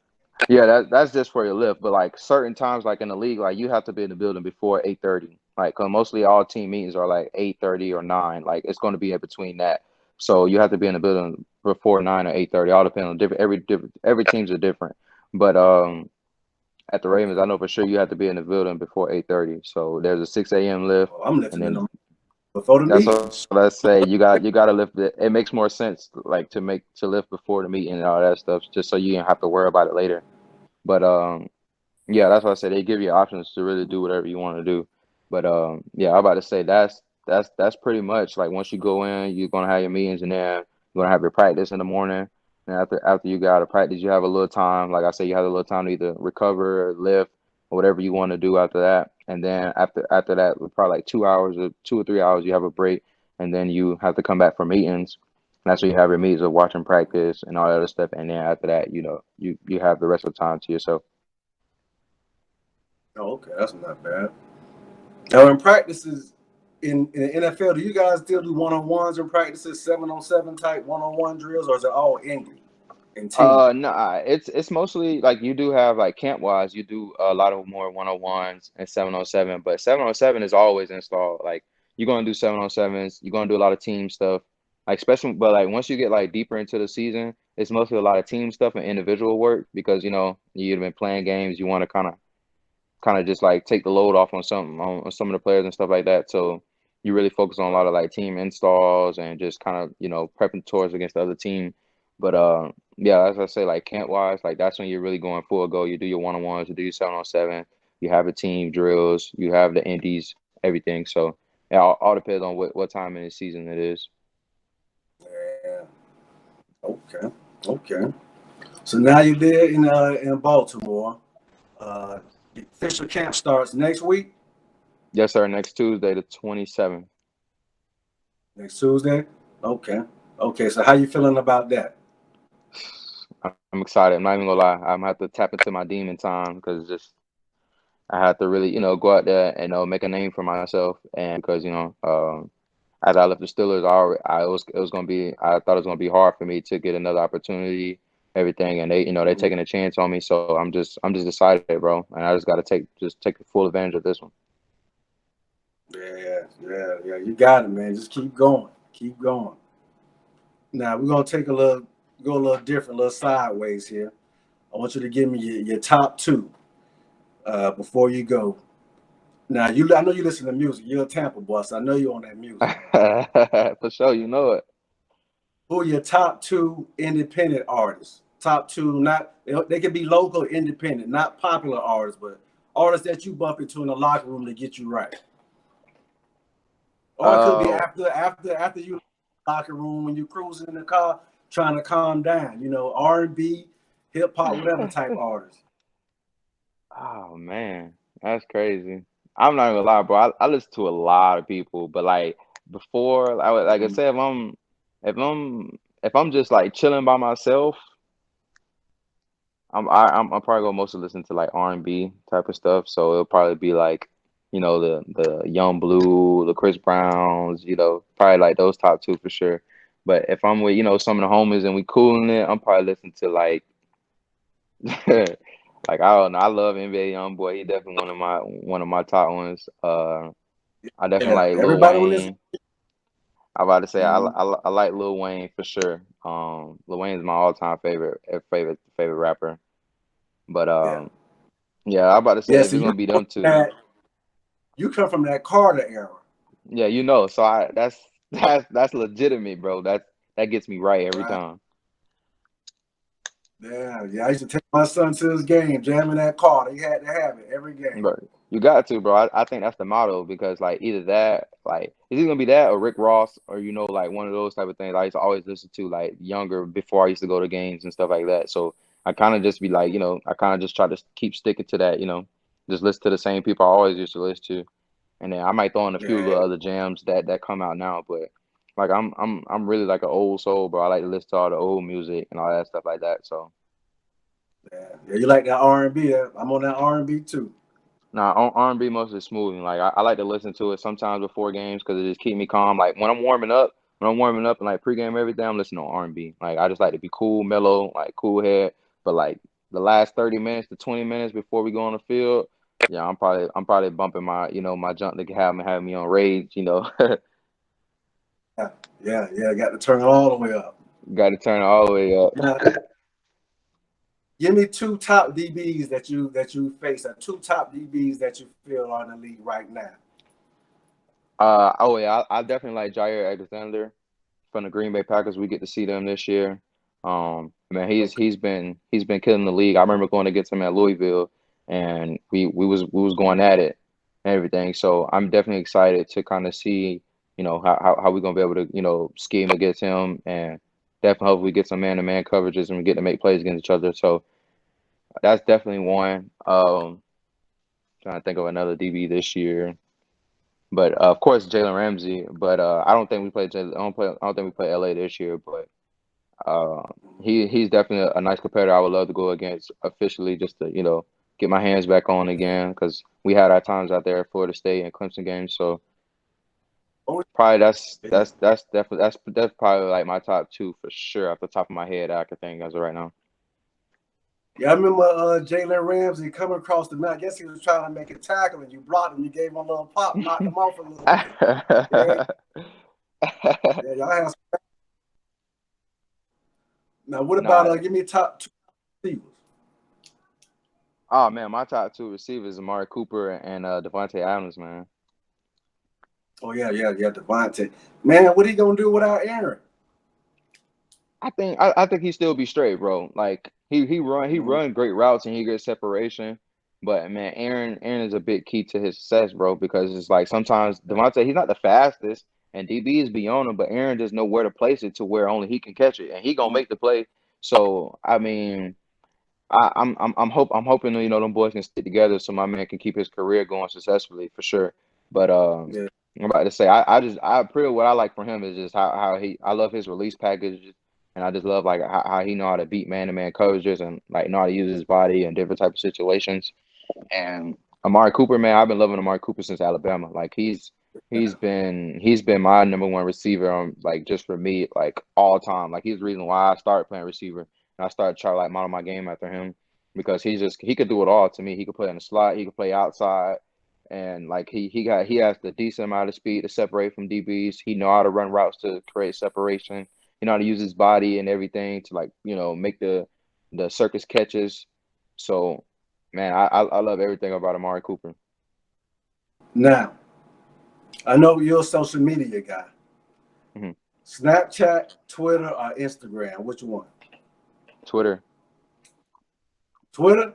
yeah, that's just for your lift. But like certain times, like in the league, like you have to be in the building before 8:30. Like, 'cause mostly all team meetings are like 8:30 or 9. Like it's going to be in between that. So you have to be in the building before 9 or 8:30. All depending on every teams are different. But at the Okay. Ravens, I know for sure you have to be in the building before 8:30. So there's a 6 a.m. lift, Well, I'm and lifting in then the before the that's what meetings. I say. You gotta lift it. It makes more sense like to lift before the meeting and all that stuff, just so you don't have to worry about it later. But yeah, that's why I say they give you options to really do whatever you want to do. But yeah, I'm about to say that's pretty much like once you go in, you're gonna have your meetings, and then you're gonna have your practice in the morning. And after you got out of practice, you have a little time. Like I say, you have a little time to either recover or lift or whatever you want to do after that. And then after that, probably like 2 hours or 2 or 3 hours, you have a break, and then you have to come back for meetings. And that's when you have your meetings of watching practice and all that other stuff. And then after that, you have the rest of the time to yourself. Oh, okay, that's not bad. Now, in practices in the NFL, do you guys still do one-on-ones in practices, 7-on-7 type one-on-one drills, or is it all indie and team? No, it's mostly like you do have like camp wise, you do a lot of more 101s and 7-on-7, but 7-on-7 is always installed. Like you're gonna do 7-on-7s, you're gonna do a lot of team stuff, like especially, but like once you get like deeper into the season, it's mostly a lot of team stuff and individual work, because you've been playing games, you want to kind of just like take the load off on some of the players and stuff like that. So you really focus on a lot Right. of like team installs and just kind of prepping towards against the other team. But yeah, as I say, like camp wise, like that's when you're really going full go. You do your 1-on-ones, you do your 7-on-7, you have the team drills, you have the indies, everything. So it all depends on what time in the season it is. Yeah. Okay. Okay. So now you're there in Baltimore. Uh, the official camp starts next week, Yes, sir. Next Tuesday, the 27th. next Tuesday. Okay. Okay. So how you feeling about that? I'm excited. I'm not even gonna lie. I'm gonna have to tap into my demon time, because just I had to really, go out there and make a name for myself. And because as I left the Steelers, I thought it was gonna be hard for me to get another opportunity everything, and they taking a chance on me. So I'm just excited, bro, and I just got to take the full advantage of this one. Yeah. You got it, man. Just keep going. Keep going. Now we're gonna go a little different, a little sideways here. I want you to give me your top two before you go. Now I know you listen to music. You're a Tampa boy, so I know you're on that music. For sure, you know it. Who are your top two independent artists? Top two, not they could be local, independent, not popular artists, but artists that you bump into in the locker room to get you right. Or it could be Uh, after you locker room when you're cruising in the car trying to calm down. R&B, hip hop, whatever type artist. oh man, that's crazy. I'm not gonna lie, bro. I listen to a lot of people, but like before, like I Mm-hmm. said, if I'm just like chilling by myself, I'm probably gonna mostly listen to like R&B type of stuff. So it'll probably be like, the Young Blue, the Chris Browns, probably like those top two for sure. But if I'm with, some of the homies and we cooling it, I'm probably listening to like like I don't know. I love NBA YoungBoy. He definitely one of my top ones. I definitely Yeah, like Lil everybody will listen. Wayne. I'm about to say Mm-hmm. I like Lil Wayne for sure. Lil Wayne is my all-time favorite rapper. But Yeah, yeah, I'm about to yeah. say if See, it's gonna be them two, you come from that Carter era. yeah, So that's legitimate, bro. That gets me right every Right. time. Yeah. I used to take my son to his game, jamming that Carter. He had to have it every game. But you got to, bro. I think that's the motto because like either that, like it's either gonna be that or Rick Ross or like one of those type of things I used to always listen to like younger before I used to go to games and stuff like that. So I kind of just be like, I kind of just try to keep sticking to that, just listen to the same people I always used to listen to, and then I might throw in a few Yeah, little other jams that come out now. But like I'm really like an old soul, bro. I like to listen to all the old music and all that stuff like that. So. yeah. You like that R&B? I'm on that R&B too. Nah, on R&B mostly smoothing. Like I like to listen to it sometimes before games because it just keep me calm. Like when I'm warming up and like pregame everything, I'm listening to R&B. Like I just like to be cool, mellow, like cool head. But like the last 30 minutes to 20 minutes before we go on the field, yeah, I'm probably bumping my junk to have me on rage. Yeah. Got to turn it all the way up. Got to turn it all the way up. Now, give me two top DBs that you face, or two top DBs that you feel are in the league right now. Oh yeah, I definitely like Jair Alexander from the Green Bay Packers. We get to see them this year. Man, Okay. he's been killing the league. I remember going against him at Louisville, and we was going at it and everything. So I'm definitely excited to kind of see, how we gonna be able to, scheme against him, and definitely hope we get some man-to-man coverages and we get to make plays against each other. So that's definitely one. Trying to think of another DB this year. But of course, Jalen Ramsey. But I don't think we play. I don't think we play LA this year. But uh, he's definitely a nice competitor. I would love to go against officially just to get my hands back on again because we had our times out there at Florida State and Clemson games. So Oh, probably that's yeah. that's that's definitely that's probably like my top two for sure off the top of my head I could think as of right now. Yeah, I remember Jalen Ramsey coming across the mat. I guess he was trying to make a tackle, and you blocked him. You gave him a little pop, knocked him off a little bit. Yeah, yeah. Y'all have some. Now, what about Nah. give me top two receivers? Oh man, my top two receivers, Amari Cooper and Devontae Adams, man. Oh yeah. Devontae. Man, what are you gonna do without Aaron? I think he still be straight, bro. Like he Mhm. run great routes and he gets separation. But man, Aaron is a big key to his success, bro, because it's like sometimes Devontae, he's not the fastest and DB is beyond him, but Aaron just know where to place it to where only he can catch it and he gonna make the play. So I mean, I'm hoping them boys can stick together so my man can keep his career going successfully for sure. But Yeah, I'm about to say I pretty what I like from him is just how I love his release package and I just love like how he know how to beat man to man coverages and like know how to use his body in different type of situations. And Amari Cooper, man, I've been loving Amari Cooper since Alabama. Like he's been my number one receiver like just for me like all time. Like he's the reason why I started playing receiver. and I started trying to like model my game after him because he could do it all to me. He could play in the slot, he could play outside, and like he has the decent amount of speed to separate from DBs. He know how to run routes to create separation. He know how to use his body and everything to like make the circus catches. So, man, I love everything about Amari Cooper. Now, I know you're a social media guy. Mm-hmm. Snapchat, Twitter, or Instagram? Which one? Twitter. Twitter?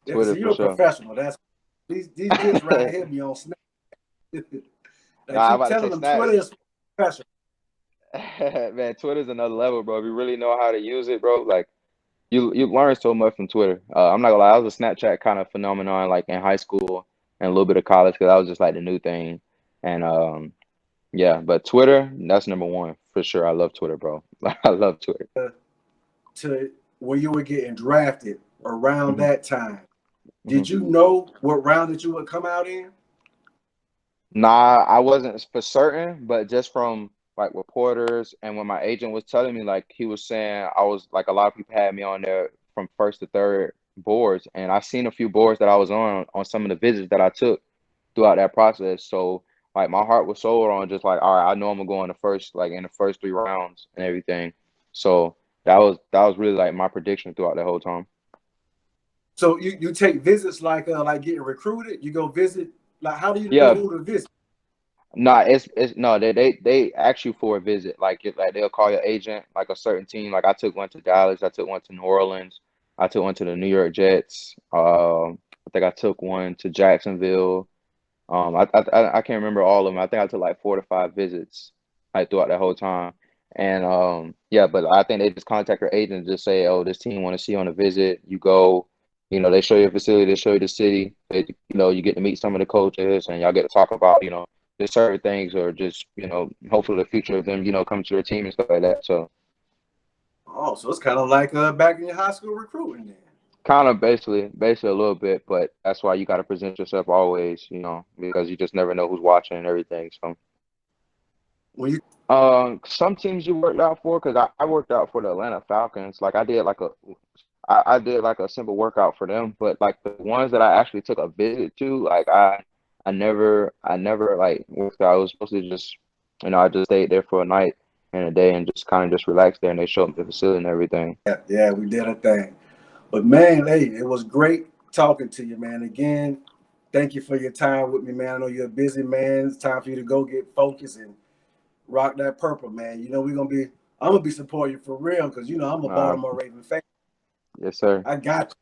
Yeah, Twitter see, you're for a sure. professional. That's these kids right here be on Snap. I'm Keep about to say telling them Snap. Twitter is professional. Man, Twitter's another level, bro. If you really know how to use it, bro, like you learn so much from Twitter. I'm not gonna lie, I was a Snapchat kind of phenomenon like in high school and a little bit of college because that was just like the new thing. And yeah, but Twitter, that's number one for sure. I love Twitter, bro. I love Twitter. To when you were getting drafted around that time, Mm-hmm. did you know what round that you would come out in? Nah, I wasn't for certain, but just from like reporters and when my agent was telling me, like he was saying I was like a lot of people had me on there from first to third boards, and I seen a few boards that I was on some of the visits that I took throughout that process. So like my heart was sold on just like, all right, I know I'm gonna go in the first like in the first 3 rounds and everything. So that was really like my prediction throughout the whole time. So you take visits like getting recruited. You go visit. Like, how do you know Yeah, who to visit? no, it's no, they ask you for a visit. Like they'll call your agent, like a certain team. Like I took one to Dallas, I took one to New Orleans, I took one to the New York Jets. I think I took one to Jacksonville. I can't remember all of them. I think I took like 4 to 5 visits like throughout that whole time. And yeah, but I think they just contact your agent and just say, oh, this team want to see you on a visit. You go, they show you a facility, they show you the city. You get to meet some of the coaches and y'all get to talk about, just certain things or just, hopefully the future of them, coming to their team and stuff like that. So Oh, so it's kind of like back in your high school recruiting then. kind of basically a little bit, but that's why you got to present yourself always, because you just never know who's watching and everything. So. When you Some teams you worked out for, because I worked out for the Atlanta Falcons. Like I did like a simple workout for them, but like the ones that I actually took a visit to, like I never like worked out. I was supposed to just, I just stayed there for a night and a day and just kind of just relaxed there, and they showed me the facility and everything. yeah, we did a thing. But man, hey, it was great talking to you, man. Again, thank you for your time with me, man. I know you're a busy man. It's time for you to go get focused and rock that purple, man. I'm gonna be supporting you for real because I'm a Baltimore Raven fan. Yes, sir. I got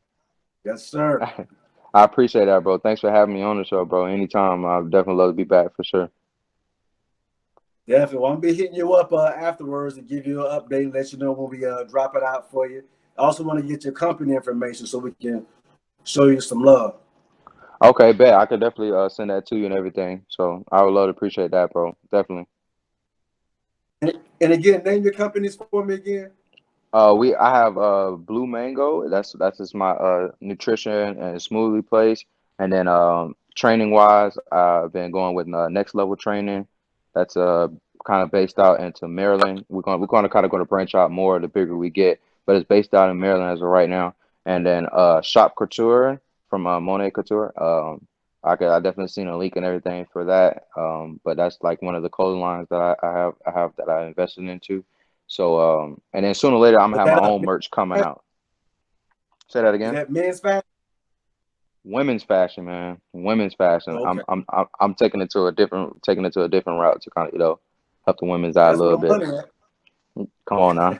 you. Yes, sir. I appreciate that, bro. Thanks for having me on the show, bro. Anytime, I'd definitely love to be back for sure. Definitely. Well, I'm gonna be hitting you up afterwards to give you an update and let you know when we drop it out for you. I also want to get your company information so we can show you some love. Okay, bet. I could definitely send that to you and everything. So I would love to appreciate that, bro. Definitely. And again, name your companies for me again. I have Blue Mango. That's just my nutrition and smoothie place. And then training wise, I've been going with Next Level Training. That's kind of based out into Maryland. We're gonna kind of going to branch out more the bigger we get, but it's based out in Maryland as of right now. And then Shop Couture from Monet Couture. I definitely seen a link and everything for that. But that's like one of the clothing lines that I have that I invested into. So and then sooner or later I'm Is gonna have that my own merch coming out. Say that again. men's fashion? Women's fashion, man. Women's fashion. Okay. I'm taking it to a different route to kind of help the women's out a That's what little I'm bit. looking at. Come on now.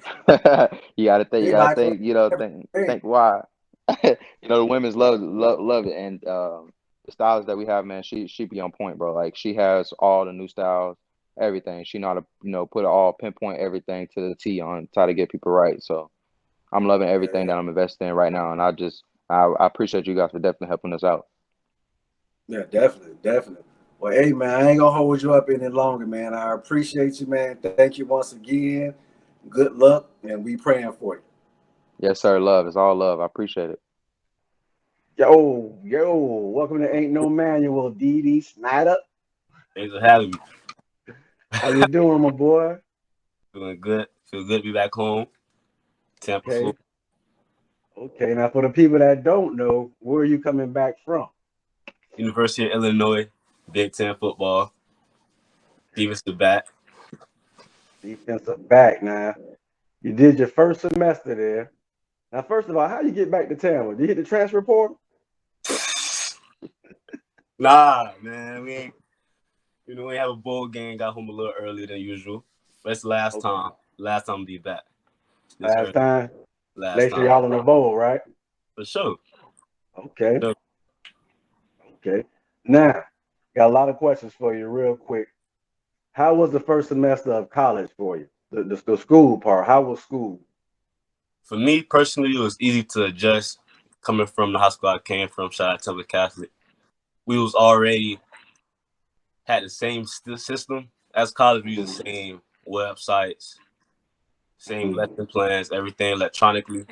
You gotta think. You They gotta like think. everything. Think why. The women's love it, and the styles that we have, man. She be on point, bro. Like she has all the new styles, everything. She know how to put it all pinpoint everything to the T on try to get people right. So I'm loving everything that I'm investing in right now, and I appreciate you guys for definitely helping us out. Yeah, definitely. Well, hey man, I ain't gonna hold you up any longer, man. I appreciate you, man. Thank you once again. Good luck, and we praying for you. Yes, sir. Love. It's all love. I appreciate it. Yo, welcome to Ain't No Manual, D.D. Snyder. Thanks for having me. How you doing, my boy? Feeling good. Feel good to be back home. Tampa, Okay. Florida. Okay, now for the people that don't know, where are you coming back from? University of Illinois, Big Ten football, defensive back. Defensive back. Now, you did your first semester there. Now, first of all, how you get back to Tampa? Did you hit the transfer portal? Nah, man, we ain't. We have a bowl game. Got home a little earlier than usual. That's the last Okay. time. Last time I'll be back. This Last early. time. Last Make sure time y'all in the bowl, right? for sure. Okay. Sure. Okay. Now, got a lot of questions for you real quick. How was the first semester of college for you? The school part. How was school? For me personally, it was easy to adjust. Coming from the high school I came from, shout out Temple Catholic. We was already had the same system as college. We used the same websites, same lesson plans, everything electronically.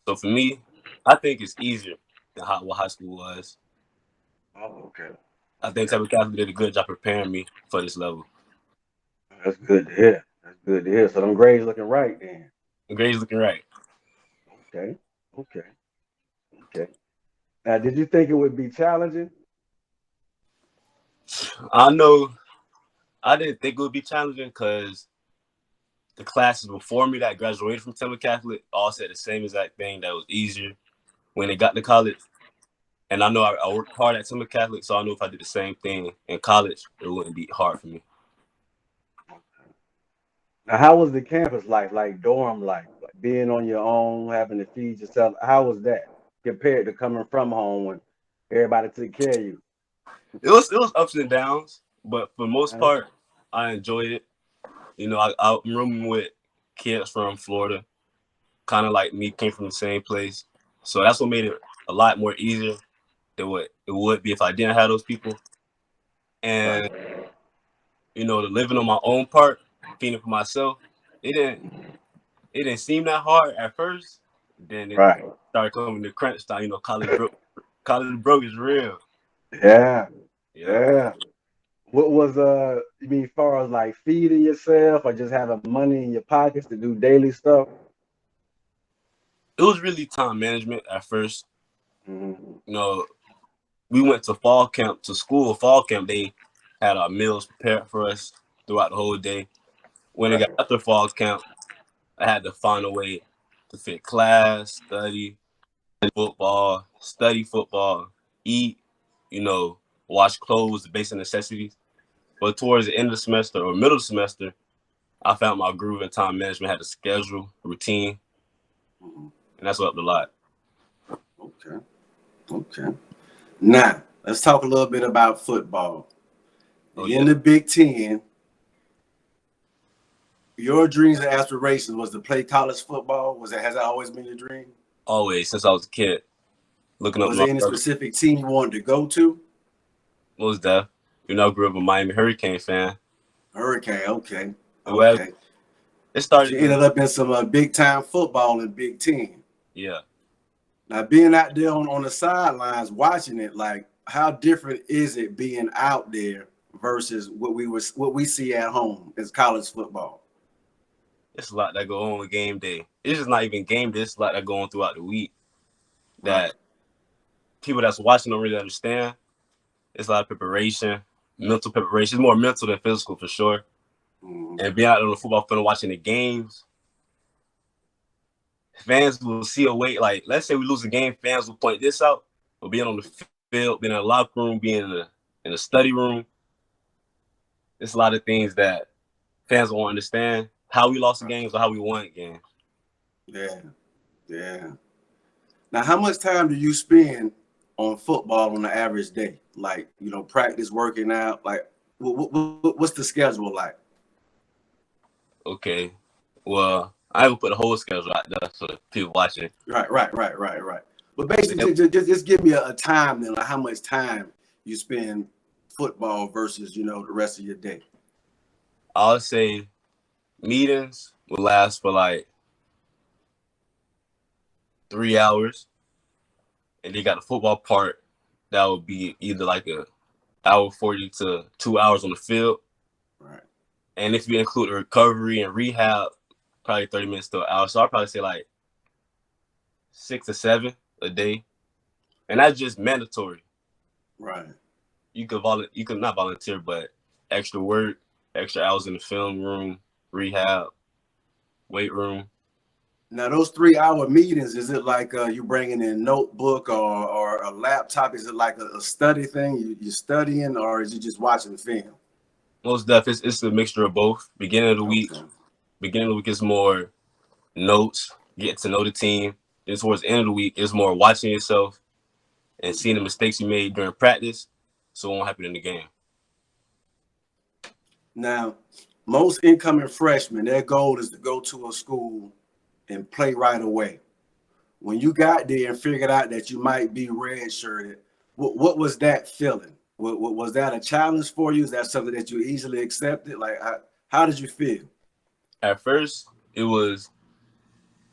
So for me, I think it's easier than what high school was. Oh, okay. I think Temple Catholic did a good job preparing me for this level. That's good to hear. That's good to hear. So them grades looking right then. The grades looking right. Okay. Okay. Okay. Now, did you think it would be challenging? I know I didn't think it would be challenging because the classes before me that graduated from Temple Catholic all said the same exact thing, that was easier when they got to college. And I know I worked hard at Temple Catholic, so I know if I did the same thing in college, it wouldn't be hard for me. Now, how was the campus like dorm life, like being on your own, having to feed yourself? How was that compared to coming from home when everybody took care of you? It was ups and downs, but for the most Uh, part, I enjoyed it. I'm rooming with kids from Florida, kind of like me, came from the same place, so that's what made it a lot more easier than what it would be if I didn't have those people. And Right. the living on my own part, feeding for myself, it didn't it didn't seem that hard at first. Then it Right. started coming to crunch time. College broke. College broke is real. Yeah. Yeah, Yeah. What was you mean as far as like feeding yourself or just having money in your pockets to do daily stuff? it was really time management at first. Hmm. You know, we went to fall camp to school. Fall camp, they had our meals prepared for us throughout the whole day. When it got Right. after fall camp, I had to find a way to fit class, study football, eat, wash clothes, the basic necessities. But towards the end of the semester or middle of the semester, I found my groove in time management, had a schedule, routine, Mhm. and that's what helped a lot. Okay. Okay. Now, let's talk a little bit about football. Oh You're in yeah, the Big Ten. Your dreams and aspirations was to play college football. Has that always been your dream? always since I was a kid, looking up Was my there any brother. specific team you wanted to go to? Most deaf. I grew up a Miami Hurricane fan. Hurricane. Okay. Well, Okay. it But started you just ended up in some big time football in Big Ten. yeah. Now, being out there on the sidelines watching it, like how different is it being out there versus what we see at home as college football? It's a lot that go on with game day. It's just not even game day. It's a lot that go on throughout the week Right. that people that's watching don't really understand. It's a lot of preparation, mental preparation. It's more mental than physical for sure. Mhm. And being out on the football field watching the games, fans will see a way. Like, let's say we lose a game, fans will point this out. But being on the field, being in the locker room, being in the study room, it's a lot of things that fans won't understand. How we lost the games or how we won games. Yeah. Yeah. Now, how much time do you spend on football on the average day? Like, practice, working out. Like, what's the schedule like? Okay. Well, I haven't put the whole schedule out there for people watching. Right. But basically, just give me a time then, like how much time you spend football versus the rest of your day. I'll say meetings will last for like 3 hours, and they got the football part that would be either like a hour 40 to 2 hours on the field. Right. And if you include recovery and rehab, probably 30 minutes to an hour. So I'll probably say like 6 to 7 a day, and that's just mandatory. Right. You could not volunteer, but extra work, extra hours in the film room, rehab, weight room. Now, those 3-hour meetings, is it like you bringing in notebook or a laptop? Is it like a study thing? You studying, or is you just watching film? Most definitely, it's a mixture of both. Beginning of the week is more notes, getting to know the team. Then towards the end of the week, it's more watching yourself and seeing the mistakes you made during practice, so it won't happen in the game. Now, most incoming freshmen, their goal is to go to a school and play right away. When you got there and figured out that you might be redshirted, what was that feeling? Was that a challenge for you? Is that something that you easily accepted? Like, how did you feel? At first, it was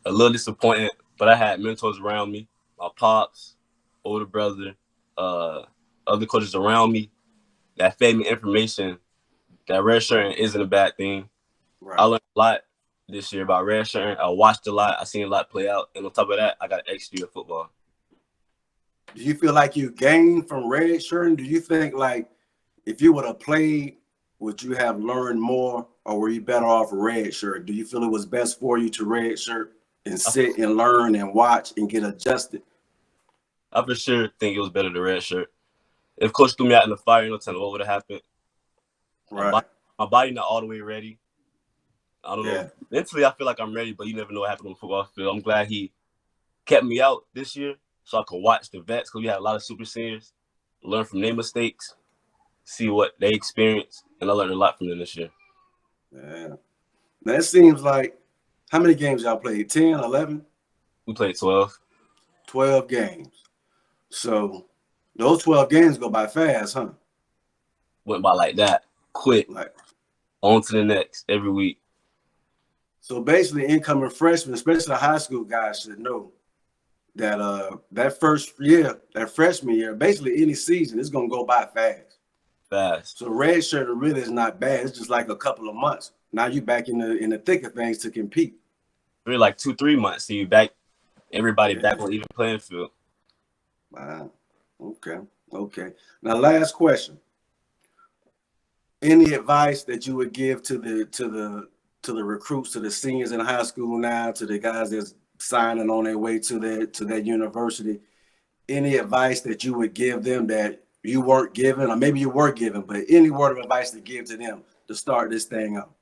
a little disappointing, but I had mentors around me, my pops, older brother, other coaches around me that fed me information that redshirting isn't a bad thing. Right. I learned a lot this year about redshirting. I watched a lot. I seen a lot play out. And on top of that, I got an extra year of football. Do you feel like you gained from redshirting? Do you think, like, if you would have played, would you have learned more, or were you better off redshirt? Do you feel it was best for you to redshirt and sit and learn and watch and get adjusted? I for sure think it was better to redshirt. If coach threw me out in the fire, you know, tell me what would have happened. Right. My body not all the way ready. I don't know. Mentally, I feel like I'm ready, but you never know what happened on the football field. I'm glad he kept me out this year so I could watch the vets, because we had a lot of super seniors, learn from their mistakes, see what they experienced, and I learned a lot from them this year. Yeah. Now, it seems like, how many games y'all played? 10, 11? We played 12. 12 games. So those 12 games go by fast, huh? Went by like that, quick. Like, on to the next every week. So basically, incoming freshmen, especially the high school guys, should know that that first year, that freshman year, basically any season, it's gonna go by fast. Fast. So redshirting really is not bad. It's just like a couple of months. Now you back in the thick of things to compete. Really, like 2-3 months, so you back. Everybody back on even playing field. Wow. Okay. Now, last question. Any advice that you would give to the recruits, to the seniors in high school now, to the guys that's signing on their way to their university? Any advice that you would give them that you weren't given, or maybe you were given, but any word of advice to give to them to start this thing up?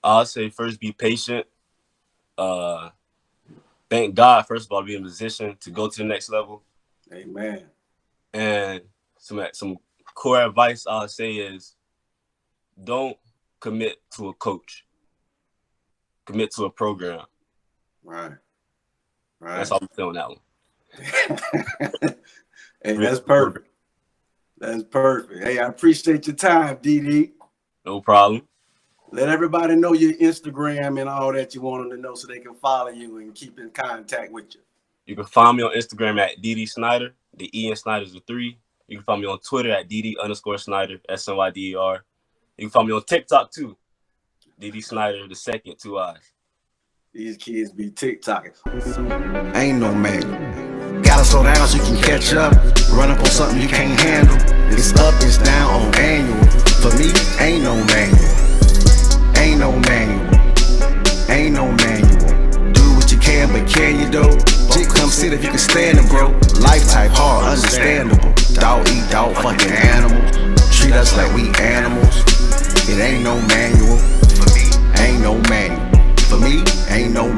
I'll say first, be patient. Thank God, first of all, be in position to go to the next level. Amen. And some core advice I'll say is, don't commit to a coach. Commit to a program. Right. That's all I'm feeling that one. Hey, that's perfect. That's perfect. Hey, I appreciate your time, DD. No problem. Let everybody know your Instagram and all that you want them to know so they can follow you and keep in contact with you. You can find me on Instagram at DD Snyder. The E in Snyder is a 3. You can find me on Twitter at DD_Snyder, SNYDER. You can find me on TikTok too. DD Snyder, the second, 2 eyes. These kids be TikToking. Ain't no man. Gotta slow down so you can catch up. Run up on something you can't handle. It's up, it's down on annual. For me, ain't no manual. Ain't no manual. Ain't no manual. Do what you can, but can you though? Jit come sit if you can stand them, bro. Life type hard, understandable. Dog eat dog, fucking animal. Treat us like we animals. It ain't no manual. For me, ain't no manual. For me, ain't no